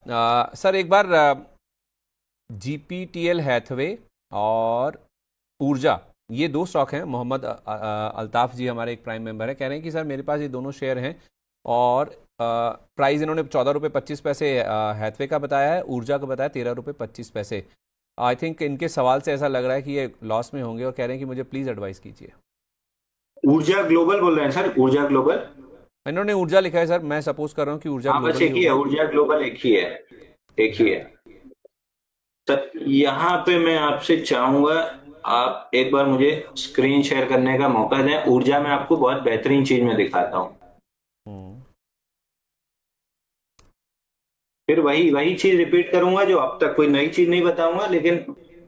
Sir एक बार GPTL Hathaway और ऊर्जा, ये दो स्टॉक हैं। मोहम्मद अल्ताफ जी हमारे एक प्राइम मेंबर है, कह रहे हैं कि सर मेरे पास ये दोनों शेयर हैं और प्राइस इन्होंने 14 रुपये 25 पैसे हैथवे का बताया है, ऊर्जा का बताया 13 रुपये 25 पैसे। आई थिंक इनके सवाल से ऐसा लग रहा है कि ये लॉस में होंगे और कह रहे हैं कि मुझे प्लीज़ एडवाइस कीजिए। ऊर्जा ग्लोबल बोल रहे हैं सर? ऊर्जा ग्लोबल? इन्होंने ऊर्जा लिखा है सर, मैं सपोज कर रहा हूँ कि ऊर्जा हाँ, बस ग्लोबल ही एक ही है, होगा। ऊर्जा ग्लोबल एक ही है। एक ही है। तो यहाँ पे मैं आपसे चाहूंगा, आप एक बार मुझे स्क्रीन शेयर करने का मौका दें। ऊर्जा में आपको बहुत बेहतरीन चीज मैं दिखाता हूँ। हम्म। फिर वही वही चीज रिपीट करूंगा जो अब तक, कोई नई चीज नहीं बताऊंगा, लेकिन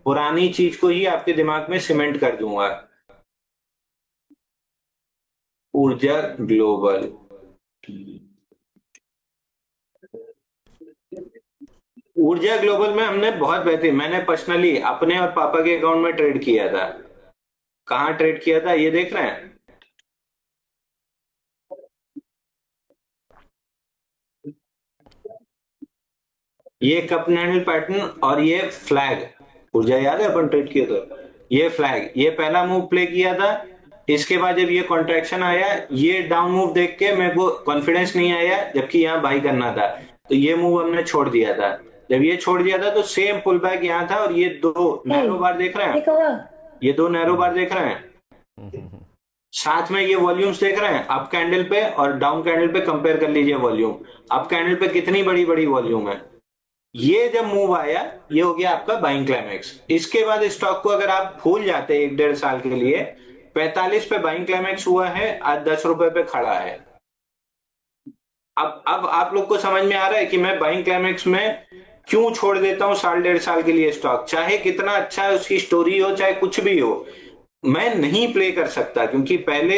पुरानी चीज को ही आपके दिमाग में सीमेंट कर दूंगा। ऊर्जा ग्लोबल। ऊर्जा ग्लोबल में हमने बहुत बेहतरीन, मैंने पर्सनली अपने और पापा के अकाउंट में ट्रेड किया था। कहाँ ट्रेड किया था ये देख रहे हैं? ये कप हैंडल पैटर्न और ये फ्लैग। ऊर्जा याद है अपन ट्रेड किया था? ये फ्लैग, ये पहला मूव प्ले किया था। इसके बाद जब ये कॉन्ट्रैक्शन आया, ये डाउन मूव देख के मेरे को कॉन्फिडेंस नहीं आया, जबकि यहाँ बाई करना था, तो ये मूव हमने छोड़ दिया था। जब ये छोड़ दिया था तो सेम पुल बैक यहाँ था, और ये दो नैरो बार देख रहे हैं? ये दो नैरो बार देख रहे हैं? हम्म, हम्म, हम्म। साथ में ये वॉल्यूम्स देख रहे हैं? अप कैंडल पे और डाउन कैंडल पे कंपेयर कर लीजिए वॉल्यूम। अप कैंडल पे कितनी बड़ी बड़ी वॉल्यूम है। ये जब मूव आया, ये हो गया आपका बाइंग क्लाइमेक्स। इसके बाद स्टॉक को अगर आप भूल जाते एक डेढ़ साल के लिए, 45 पे बाइंग क्लाइमेक्स हुआ है, आज 10 रुपए पे खड़ा है। अब आप लोग को समझ में आ रहा है कि मैं बाइंग क्लाइमेक्स में क्यों छोड़ देता हूं साल डेढ़ साल के लिए स्टॉक, चाहे कितना अच्छा है उसकी स्टोरी हो, चाहे कुछ भी हो। मैं नहीं प्ले कर सकता, क्योंकि पहले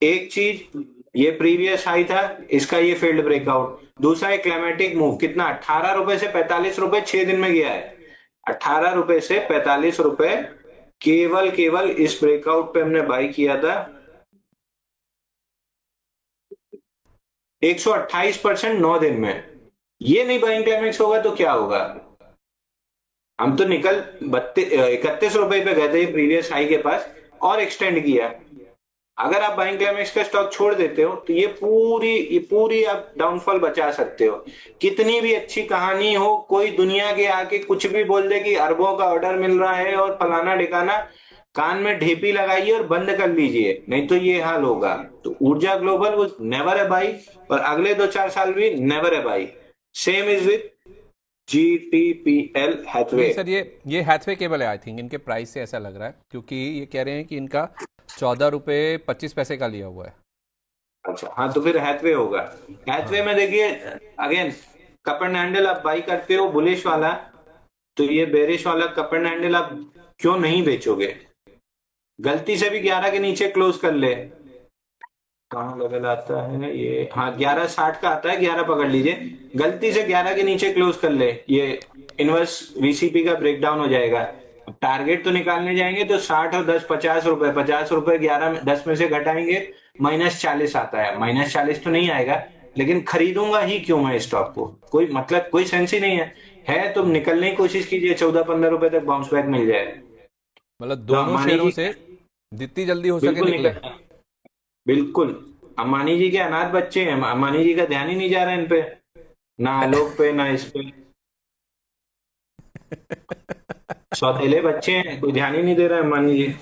एक चीज, ये प्रीवियस हाई था, इसका ये फील्ड ब्रेकआउट। दूसरा एक क्लाइमेटिक मूव, कितना 18 रुपए से 45 रुपए 6 दिन में गया है। 18 रुपए से 45 रुपए, केवल केवल इस ब्रेकआउट पे हमने बाई किया था। 128% 9 दिन में। ये नहीं बाइंग क्लाइमेक्स होगा तो क्या होगा? हम तो निकल 31 रुपए पे गए थे प्रीवियस हाई के पास, और एक्सटेंड किया। अगर आप बाइंग क्लाइमेक्स का स्टॉक छोड़ देते हो तो ये पूरी आप डाउनफॉल बचा सकते हो। कितनी भी अच्छी कहानी हो, कोई दुनिया के आके कुछ भी बोल दे कि अरबों का ऑर्डर मिल रहा है और फलाना ठिकाना, कान में ढेपी लगाइए और बंद कर लीजिए, नहीं तो ये हाल होगा। तो ऊर्जा ग्लोबल वो नेवर है बाई, और अगले 2-4 साल भी नेवर है बाई। Same is with GTPL Hathway. नहीं सर, ये हैथवे केबल है। आई थिंक इनके प्राइस से ऐसा लग रहा है, क्योंकि ये कह रहे हैं कि इनका 14 रुपये 25 पैसे का लिया हुआ है। अच्छा, हाँ, तो फिर हैथवे होगा। हैथवे हाँ। में देखिए, अगेन, कप एंड हैंडल आप बाई करते हो बुलिश वाला, तो ये बेरिश वाला कप एंड हैंडल आप क्यों नहीं बेचोगे? गलती से भी 11 के नीचे क्लोज कर ले। कहाँ लेवल आता है ये? हाँ, 11.60 का आता है, 11 पकड़ लीजिए। गलती से 11 के नीचे क्लोज कर ले, ये इनवर्स VCP का ब्रेकडाउन हो जाएगा। अब टारगेट तो निकालने जाएंगे तो 60 और 10 50 रुपए, 50 रुपए 11 में 10 में से घटाएंगे, -40 आता है। -40 तो नहीं आएगा, लेकिन खरीदूंगा ही क्यों मैं स्टॉक को? कोई मतलब, कोई सेंस ही नहीं है तो निकलने की कोशिश कीजिए, 14-15 रुपए तक बाउंस बैक मिल जाए। मतलब तो दोनों अंबानी शेयरों जी, से जितनी जल्दी हो सके बिल्कुल निकले। निकल, बिल्कुल। अंबानी जी के अनाथ बच्चे हैं, अंबानी जी का ध्यान ही नहीं जा रहा है इन पे, ना आलोक पे ना इस पे। सौतेले बच्चे हैं, कोई ध्यान ही नहीं दे रहा है अंबानी जी।